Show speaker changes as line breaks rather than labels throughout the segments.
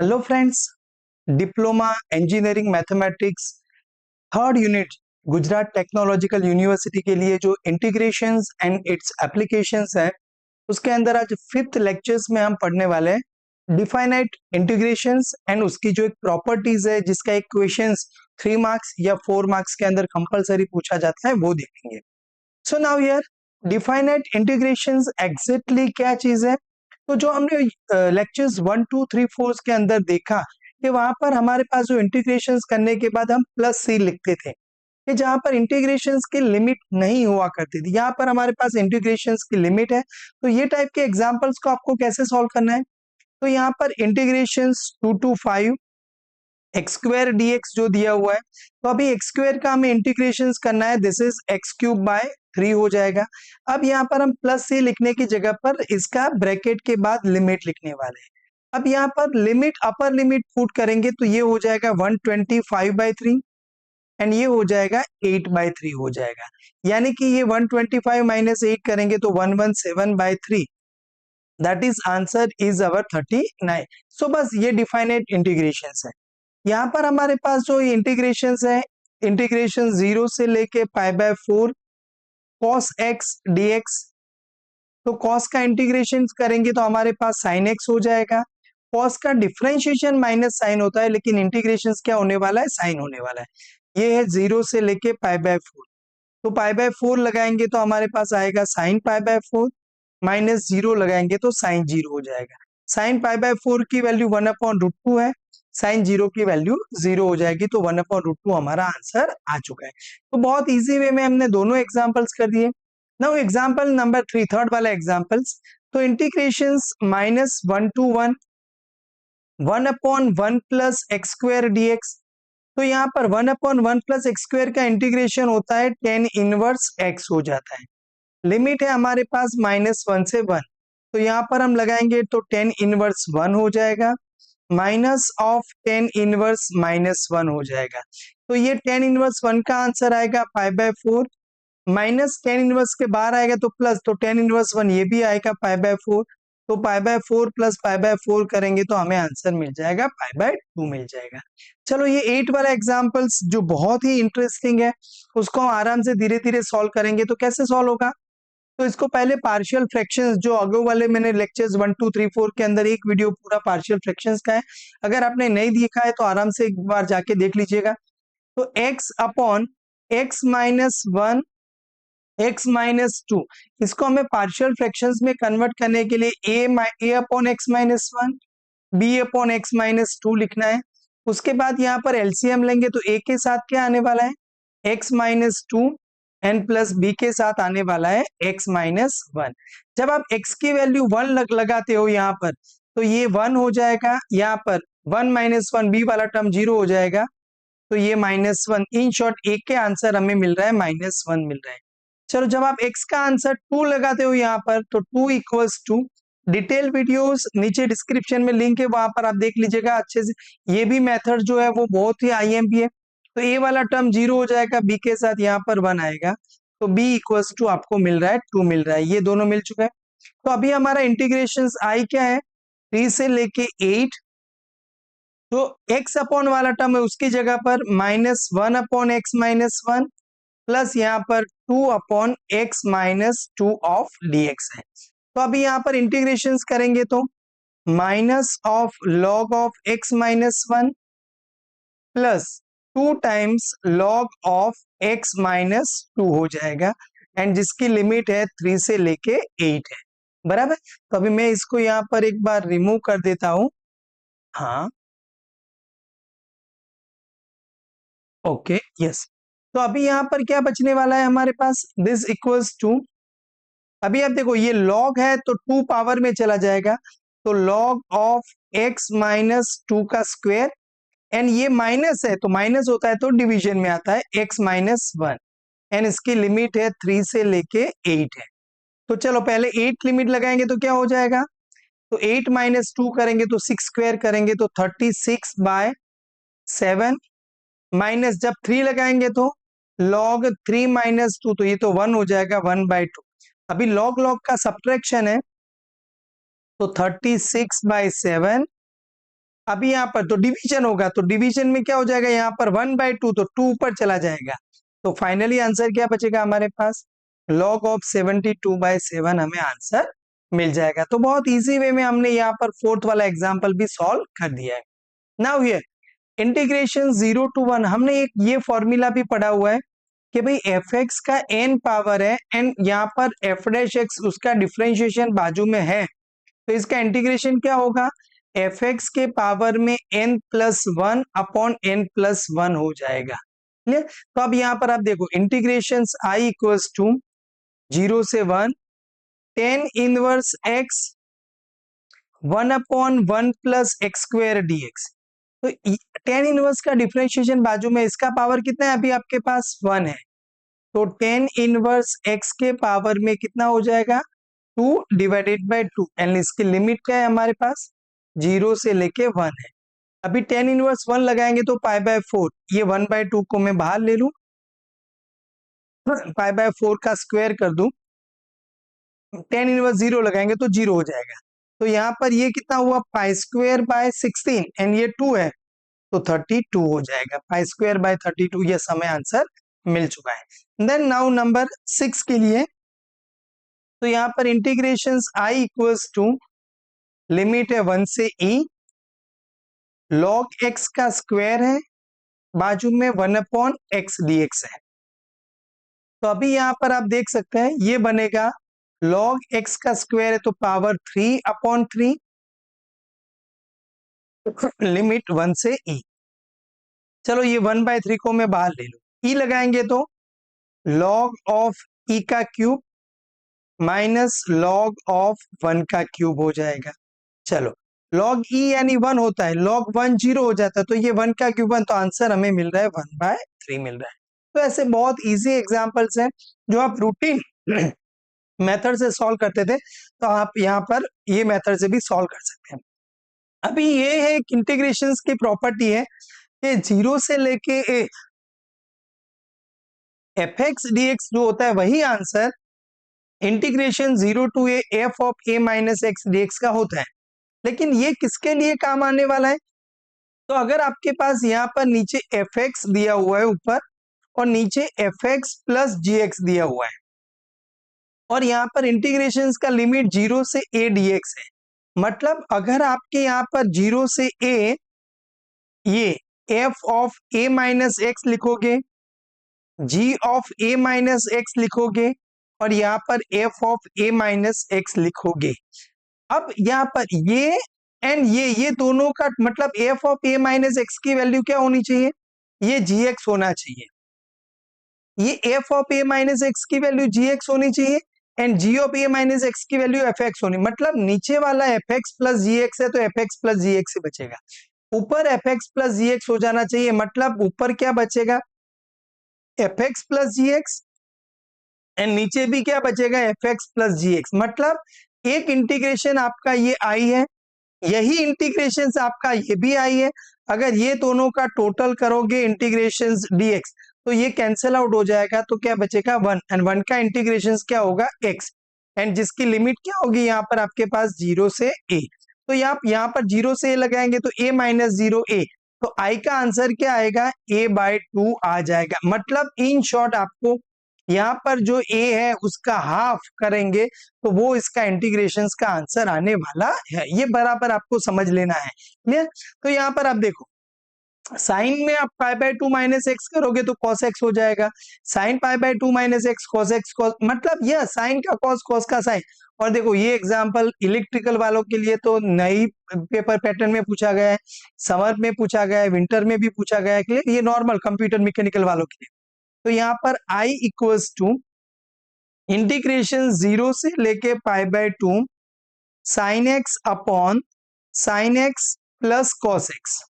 Hello friends, diploma engineering mathematics third unit Gujarat technological university के लिए जो इंटीग्रेशंस एंड इट्स एप्लीकेशंस है उसके अंदर आज फिफ्थ लेक्चर्स में हम पढ़ने वाले हैं डिफाइनाइट इंटीग्रेशंस एंड उसकी जो एक प्रॉपर्टीज है जिसका एक क्वेश्चंस 3 मार्क्स या 4 मार्क्स के अंदर कंपलसरी पूछा जाता है वो देखेंगे। So now here definite integrations exactly क्या चीज है। तो जो हमने लेक्चर्स 1 2 3 4 के अंदर देखा कि वहां पर हमारे पास जो इंटीग्रेशंस करने के बाद हम प्लस सी लिखते थे कि जहां पर इंटीग्रेशंस की लिमिट नहीं हुआ करती थी, यहाँ पर हमारे पास इंटीग्रेशंस की लिमिट है। तो ये टाइप के एग्जांपल्स को आपको कैसे सॉल्व करना है, तो यहाँ पर integrations 2 to 5 x square D x जो दिया हुआ है, तो अभी एक्स स्क्वायर का हमें इंटीग्रेशन करना है, this is x cube by 3 हो जाएगा। अब यहाँ पर हम प्लस सी लिखने की जगह पर इसका ब्रैकेट के बाद लिमिट लिखने वाले हैं। अब यहाँ पर लिमिट अपर लिमिट पुट करेंगे तो ये हो जाएगा 125/3 एंड ये हो जाएगा 8/3 हो जाएगा, यानी कि ये 125 माइनस 8 करेंगे तो 117/3, that is answer is our 39। सो बस ये डिफाइनेट इंटीग्रेशन है। यहाँ पर हमारे पास जो इंटीग्रेशन है, इंटीग्रेशन 0 से लेके π/4 cos x dx, तो cos का इंटीग्रेशन करेंगे तो हमारे पास sin x हो जाएगा। cos का डिफरेंशिएशन माइनस साइन होता है, लेकिन इंटीग्रेशन क्या होने वाला है, साइन होने वाला है। ये है 0 से लेके π/4, तो π/4 लगाएंगे तो हमारे पास आएगा sin π/4, माइनस 0 लगाएंगे तो sin 0 हो जाएगा। sin π/4 की वैल्यू 1/√2 है, sin 0 की वैल्यू 0 हो जाएगी, तो 1/√2 हमारा आंसर आ चुका है। तो बहुत इजी वे में हमने दोनों एग्जांपल्स कर दिए। नाउ एग्जांपल नंबर 3, थर्ड वाला एग्जांपल्स, तो integrations -1 to 1 1/1 plus x square dx, तो यहाँ पर 1/1 प्लस एक्स स्क्वायर का इंटीग्रेशन होता है tan इनवर्स x हो जाता है। लिमिट है हमारे पास -1 से 1, तो यहाँ पर हम लगाएंगे तो tan इनवर्स 1 हो जाएगा, माइनस ऑफ tan इनवर्स -1 हो जाएगा। तो ये tan इनवर्स 1 का आंसर आएगा π/4, माइनस tan इनवर्स के बाहर आएगा तो प्लस, तो tan इनवर्स 1 ये भी आएगा π/4, तो π/4 प्लस π/4 करेंगे तो हमें आंसर मिल जाएगा π/2 मिल जाएगा। चलो ये 8 वाला एग्जांपल्स जो बहुत ही इंटरेस्टिंग है उसको हम आराम से धीरे धीरे सॉल्व करेंगे। तो कैसे सॉल्व होगा, तो इसको पहले पार्शियल फ्रैक्शंस जो आगे वाले मैंने लेक्चर्स 1 2 3 4 के अंदर एक वीडियो पूरा पार्शियल फ्रैक्शंस का है, अगर आपने नहीं देखा है तो आराम से एक बार जाके देख लीजिएगा। तो x upon x minus 1 x minus 2, इसको हमें पार्शियल फ्रैक्शंस में कन्वर्ट करने के लिए a upon x minus 1 b upon x minus 2 लिखना है। उसके बाद यहाँ पर एलसीएम लेंगे तो a के साथ क्या आने वाला है, x minus 2 n plus b के साथ आने वाला है x माइनस 1। जब आप x की वैल्यू 1 लगाते हो यहाँ पर तो ये 1 हो जाएगा, यहाँ पर 1 माइनस 1 बी वाला टर्म 0 हो जाएगा, तो ये -1। इन शॉर्ट एक के आंसर हमें मिल रहा है -1 मिल रहा है। चलो जब आप x का आंसर 2 लगाते हो यहाँ पर तो 2 इक्वल्स टू, डिटेल वीडियोस नीचे डिस्क्रिप्शन में लिंक है, वहां पर आप देख लीजिएगा अच्छे से। ये भी मेथड जो है वो बहुत ही आईएमपी है। तो a वाला टर्म 0 हो जाएगा, b के साथ यहाँ पर 1 आएगा, तो b इक्वल्स टू आपको मिल रहा है 2 मिल रहा है, ये दोनों मिल चुका है। तो अभी हमारा इंटीग्रेशन i क्या है, 3 से लेके 8, तो x अपॉन वाला टर्म है उसकी जगह पर -1 अपॉन एक्स माइनस 1 प्लस यहाँ पर 2 upon x minus 2 of dx है। तो अभी यहाँ पर इंटीग्रेशन करेंगे तो minus of log of x minus 1 plus 2 times log of x minus 2 हो जाएगा, एंड जिसकी लिमिट है 3 से लेके 8 है, बराबर। तो अभी मैं इसको यहाँ पर एक बार रिमूव कर देता हूं, हाँ ओके यस। तो अभी यहाँ पर क्या बचने वाला है हमारे पास, दिस इक्वल्स टू, अभी आप देखो ये लॉग है तो 2 पावर में चला जाएगा, तो लॉग ऑफ x माइनस 2 का स्क्वायर, एंड ये माइनस है तो माइनस होता है तो डिवीजन में आता है x माइनस 1, एंड इसकी लिमिट है 3 से लेके 8 है। तो चलो पहले 8 लिमिट लगाएंगे तो क्या हो जाएगा, तो 8 माइनस 2 करेंगे तो 6 स्क्वायर करेंगे तो 36/7, माइनस जब 3 लगाएंगे तो log 3 माइनस 2, तो ये तो 1 हो जाएगा 1/2। अभी log log का सब्ट्रैक्शन है तो 36/7 अभी यहाँ पर तो डिवीजन होगा, तो डिवीजन में क्या हो जाएगा, यहाँ पर 1/2 तो 2 ऊपर चला जाएगा, तो फाइनली आंसर क्या बचेगा हमारे पास, log ऑफ 72/7 हमें आंसर मिल जाएगा। तो बहुत इजी वे में हमने यहाँ पर फोर्थ वाला एग्जाम्पल भी सॉल्व कर दिया है। नाउ हियर इंटीग्रेशन 0 to 1, हमने एक ये फॉर्मूला भी पढ़ा हुआ है कि भाई एफ एक्स का n पावर है एंड यहाँ पर एफ डैश एक्स उसका डिफ्रेंशिएशन बाजू में है, तो इसका इंटीग्रेशन क्या होगा, एफ एक्स के पावर में n+1 अपॉन n+1 हो जाएगा। क्लियर। तो अब यहाँ पर आप देखो इंटीग्रेशन i इक्वल्स टू 0 से 1 tan inverse x 1/1 plus x square dx। तो tan इनवर्स का डिफरेंशिएशन बाजू में, इसका पावर कितना है अभी आपके पास 1 है, तो tan इनवर्स x के पावर में कितना हो जाएगा 2/2 एंड इसकी लिमिट क्या है हमारे पास 0 से लेके 1 है। अभी tan इनवर्स 1 लगाएंगे तो π/4, ये 1/2 को मैं बाहर ले लूं, π/4 का स्क्वायर कर दूं, tan इनवर्स 0 लगाएंगे तो 0 हो जाएगा, तो यहाँ पर ये कितना हुआ π²/16 एंड ये 2 है तो 32 हो जाएगा, π²/32, ये समय आंसर मिल चुका है। देन नाउ नंबर 6 के लिए, तो यहाँ पर integration i equals to limit है 1 से e, log x का स्क्वायर है, बाजू में 1/x dx है। तो अभी यहाँ पर आप देख सकते हैं ये बनेगा log x का स्क्वायर है तो पावर 3/3 लिमिट 1 से e। चलो ये 1/3 को मैं बाहर ले लूं, e लगाएंगे तो log ऑफ e का क्यूब माइनस log ऑफ 1 का क्यूब हो जाएगा। चलो log e यानी 1 होता है, log 1 0 हो जाता है, तो ये 1 का क्यूब 1, तो आंसर हमें मिल रहा है 1/3 मिल रहा है। तो ऐसे बहुत इजी एग्जांपल्स हैं जो आप रूटीन मेथड से सॉल्व करते थे, तो आप यहाँ पर ये मेथड से भी सॉल्व कर सकते हैं। अभी ये है एक इंटीग्रेशन की प्रॉपर्टी है कि 0 से लेके a F x D x जो होता है वही answer integration 0 to a f of a minus x dx का होता है। लेकिन ये किसके लिए काम आने वाला है, तो अगर आपके पास यहाँ पर नीचे एफ एक्स दिया हुआ है ऊपर और नीचे एफ एक्स प्लस जी एक्स दिया हुआ है और यहाँ पर इंटीग्रेशन का लिमिट 0 से a dx है, मतलब अगर आपके यहाँ पर 0 से a ये f of a minus x लिखोगे, g of a minus x लिखोगे और यहाँ पर f of a minus x लिखोगे। अब यहाँ पर ये एंड ये दोनों का मतलब f of a minus x की वैल्यू क्या होनी चाहिए, ये gx होना चाहिए, ये f of a minus x की वैल्यू gx होनी चाहिए and g of a minus x की वैल्यू fx होनी, मतलब नीचे वाला fx प्लस gx है तो fx प्लस gx से बचेगा, ऊपर fx प्लस gx हो जाना चाहिए, मतलब ऊपर क्या बचेगा fx प्लस gx एंड नीचे भी क्या बचेगा fx प्लस gx, मतलब एक इंटीग्रेशन आपका ये i है, यही इंटीग्रेशन आपका ये भी i है, अगर ये दोनों का टोटल करोगे इंटीग्रेशन dx तो ये कैंसिल आउट हो जाएगा, तो क्या बचेगा 1 एंड 1 का इंटीग्रेशन क्या होगा x एंड जिसकी लिमिट क्या होगी यहाँ पर आपके पास 0 से a, तो यहाँ पर 0 से a लगाएंगे तो a माइनस 0 a, तो i का आंसर क्या आएगा a/2 आ जाएगा, मतलब इन शॉर्ट आपको यहाँ पर जो a है उसका हाफ करेंगे तो वो इसका इंटीग्रेशन का आंसर आने वाला है, ये बराबर आपको समझ लेना है। क्लियर। तो यहाँ पर आप देखो साइन में आप π/2 माइनस एक्स करोगे तो cos x हो जाएगा, sine π/2 minus X cos x cos, मतलब यह साइन का cos cos का साइन। और देखो ये एग्जांपल इलेक्ट्रिकल वालों के लिए तो नई पेपर पैटर्न में पूछा गया है, समर में पूछा गया है, विंटर में भी पूछा गया है, ये नॉर्मल कंप्यूटर मैकेनिकल वालों के लिए। तो यहाँ पर i इक्वल्स टू इंटीग्रेशन 0 से लेके π/2 sine X upon sine x plus cos X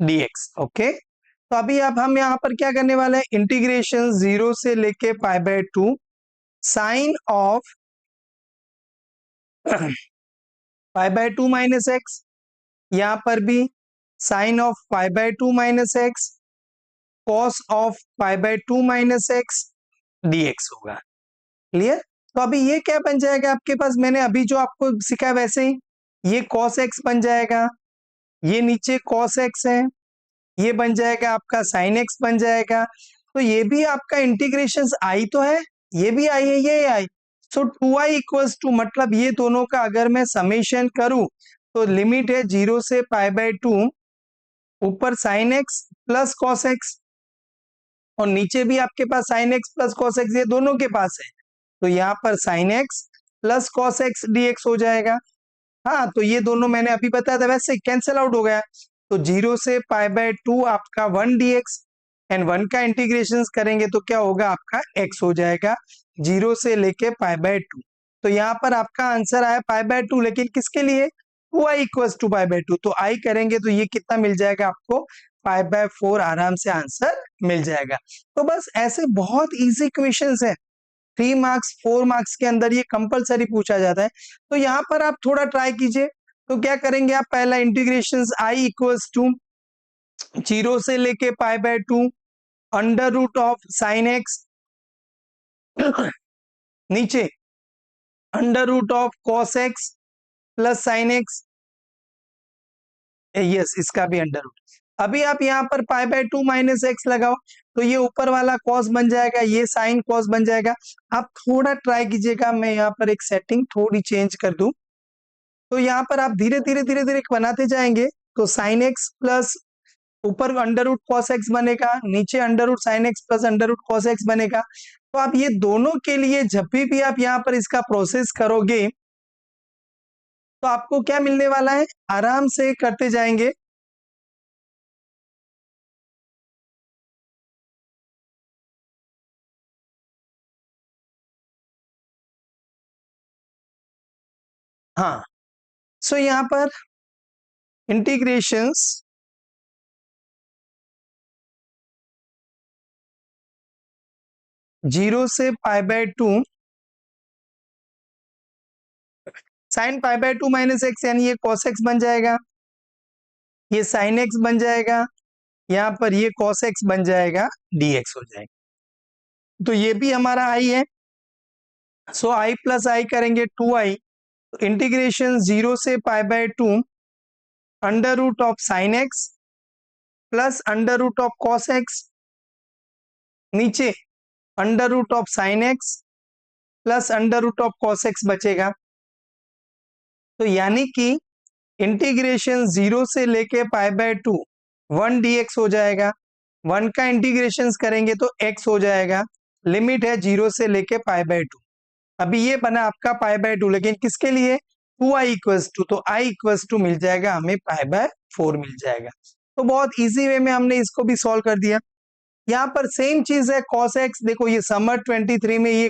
dx। Okay, तो अभी अब हम यहाँ पर क्या करने वाले हैं, इंटीग्रेशन 0 से लेके π/2 साइन ऑफ π/2 माइनस एक्स, यहाँ पर भी sine of π/2 minus X cos of π/2 minus x dx होगा। क्लियर। तो अभी ये क्या बन जाएगा आपके पास, मैंने अभी जो आपको सिखाया वैसे ही ये cos x बन जाएगा ये नीचे cos x है, ये बन जाएगा आपका sin x बन जाएगा। तो ये भी आपका इंटीग्रेशन आई तो है, ये भी आई है, ये आई। सो 2i इक्वल्स टू, मतलब ये दोनों का अगर मैं समेशन करूं तो लिमिट है 0 से π/2, ऊपर sin x plus cos x और नीचे भी आपके पास sin x plus cos x, ये दोनों के पास है। तो यहाँ पर sin x plus cos x dx हो जाएगा। हाँ, तो ये दोनों मैंने अभी बताया था, वैसे कैंसिल आउट हो गया। तो 0 से π/2 आपका 1 dx एंड 1 का इंटीग्रेशन करेंगे तो क्या होगा, आपका x हो जाएगा 0 से लेके π/2। तो यहाँ पर आपका आंसर आया π/2, लेकिन किसके लिए, 2i इक्वल्स टू π/2। तो i करेंगे तो ये कितना मिल जाएगा आपको, π/4 आराम से आंसर मिल जाएगा। तो बस ऐसे बहुत इजी क्वेश्चंस है, 3 मार्क्स 4 मार्क्स के अंदर ये कंपलसरी पूछा जाता है। तो यहाँ पर आप थोड़ा ट्राई कीजिए। तो क्या करेंगे आप, पहला इंटीग्रेशन i इक्वल्स टू 0 से लेके π/2 under root of sine X, नीचे under root of cos X plus sine X, yes इसका भी अंडर रूट। अभी आप यहाँ पर π/2 माइनस एक्स लगाओ तो ये ऊपर वाला कॉस बन जाएगा, ये साइन कॉस बन जाएगा। आप थोड़ा ट्राई कीजिएगा, मैं यहाँ पर एक सेटिंग थोड़ी चेंज कर दूं। तो यहाँ पर आप धीरे धीरे बनाते जाएंगे तो साइन एक्स प्लस ऊपर अंडर रूट कॉस एक्स बनेगा, नीचे under root sine x plus under root cos x बनेगा। तो आप ये दोनों के लिए जब भी आप यहाँ पर इसका प्रोसेस करोगे तो आपको क्या मिलने वाला है, आराम से करते जाएंगे। हाँ, सो यहाँ पर इंटीग्रेशंस जीरो से π/2 साइन π/2 माइनस एक्स, यानी ये cos x बन जाएगा, ये साइन x बन जाएगा, यहाँ पर ये cos x बन जाएगा, dx हो जाएगा। तो ये भी हमारा i है। सो i प्लस आई करेंगे 2i, इंटीग्रेशन 0 से π/2 under root of sine x plus under root of cos x, नीचे under root of sine x plus under root of cos x बचेगा। तो यानी कि इंटीग्रेशन 0 से लेके π/2 1 dx हो जाएगा, 1 का इंटीग्रेशन करेंगे तो x हो जाएगा, लिमिट है 0 से लेके π/2। अभी ये बना आपका π/2, लेकिन किसके लिए, 2i इक्वल्स टू, तो i इक्वल्स टू मिल जाएगा हमें π/4 मिल जाएगा। तो बहुत इजी वे में हमने इसको भी सॉल्व कर दिया। यहाँ पर सेम चीज है cos x, देखो ये समर 23 में ये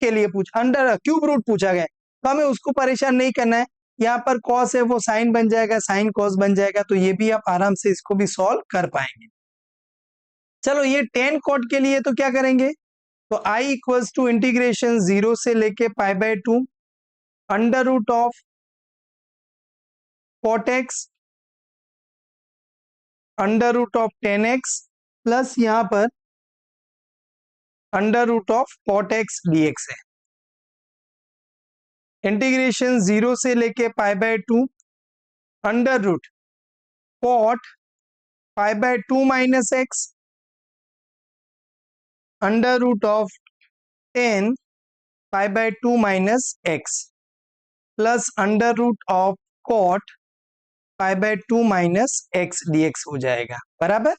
के लिए पूछा, अंडर क्यूब रूट पूछा गया, तो हमें उसको परेशान नहीं करना है। यहाँ पर cos है वो साइन बन जाएगा, साइन cos बन जाएगा, तो ये भी आप आराम से इसको भी सॉल्व कर पाएंगे। चलो ये tan cot के लिए तो क्या करेंगे, तो i इक्वल्स टू इंटीग्रेशन 0 से लेके π/2 under root of cot x under root of tan x plus यहाँ पर under root of cot x dx है। इंटीग्रेशन 0 से लेके π/2 under root cot π/2 minus x under root of tan π/2 minus x plus under root of cot π/2 minus x dx हो जाएगा, बराबर।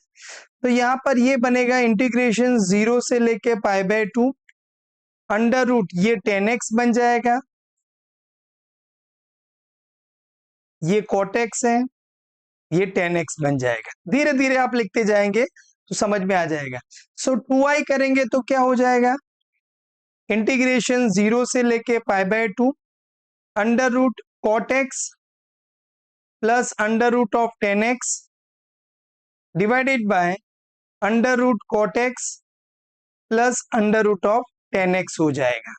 तो यहाँ पर ये बनेगा इंटीग्रेशन 0 से लेके π/2 अंडर रूट, ये tan x बन जाएगा, ये cot x है, ये tan x बन जाएगा। धीरे धीरे आप लिखते जाएंगे तो समझ में आ जाएगा। सो 2i करेंगे तो क्या हो जाएगा, इंटीग्रेशन 0 से लेके π/2 under root cot x plus under root of tan x divided by under root cot x plus under root of tan x हो जाएगा।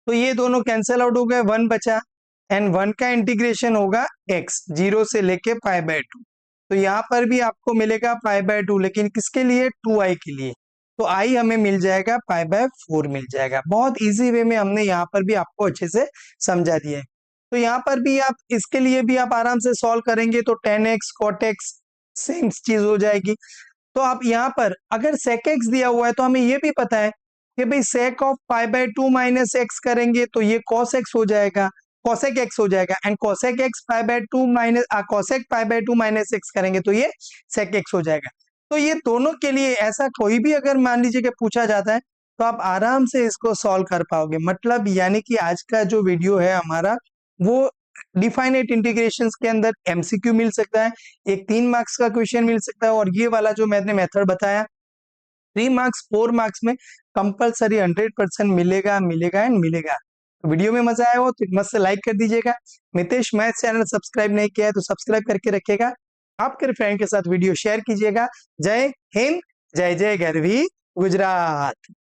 तो ये दोनों कैंसिल आउट हो गए, 1 बचा एंड 1 का इंटीग्रेशन होगा x 0 से लेके π/2। तो यहाँ पर भी आपको मिलेगा π/2, लेकिन किसके लिए, 2i के लिए। तो i हमें मिल जाएगा π/4 मिल जाएगा। बहुत इजी वे में हमने यहाँ पर भी आपको अच्छे से समझा दिया है। तो यहाँ पर भी आप इसके लिए भी आप आराम से सॉल्व करेंगे तो 10x cot x सेम चीज हो जाएगी। तो आप यहाँ पर अगर sec x दिया हुआ है तो हमें ये भी पता है कि भाई sec of pi by 2 minus x करेंगे तो ये cos x हो जाएगा, cosec x हो जाएगा, and cosec x pi by 2 minus cosec pi by 2 minus x करेंगे तो ये sec x हो जाएगा। तो ये दोनों के लिए ऐसा कोई भी अगर मान लीजिए कि पूछा जाता है तो आप आराम से इसको सॉल्व कर पाओगे। मतलब यानी कि आज का जो वीडियो है हमारा वो डिफाइनेट इंटीग्रेशंस के अंदर एमसीक्यू मिल सकता है, एक 3 मार्क्स का क्वेश्चन मिल सकता है, और ये वाला जो मैंने मेथड बताया 3 मार्क्स 4 मार्क्स में कंपलसरी 100% मिलेगा मिलेगा एंड मिलेगा। तो वीडियो में मजा आया हो तो मस्त से लाइक कर दीजिएगा। मितेश मैथ चैनल सब्सक्राइब नहीं किया है तो सब्सक्राइब करके रखिएगा। आपके फ्रेंड के साथ वीडियो शेयर कीजिएगा। जय हिंद, जय जय गरवी गुजरात।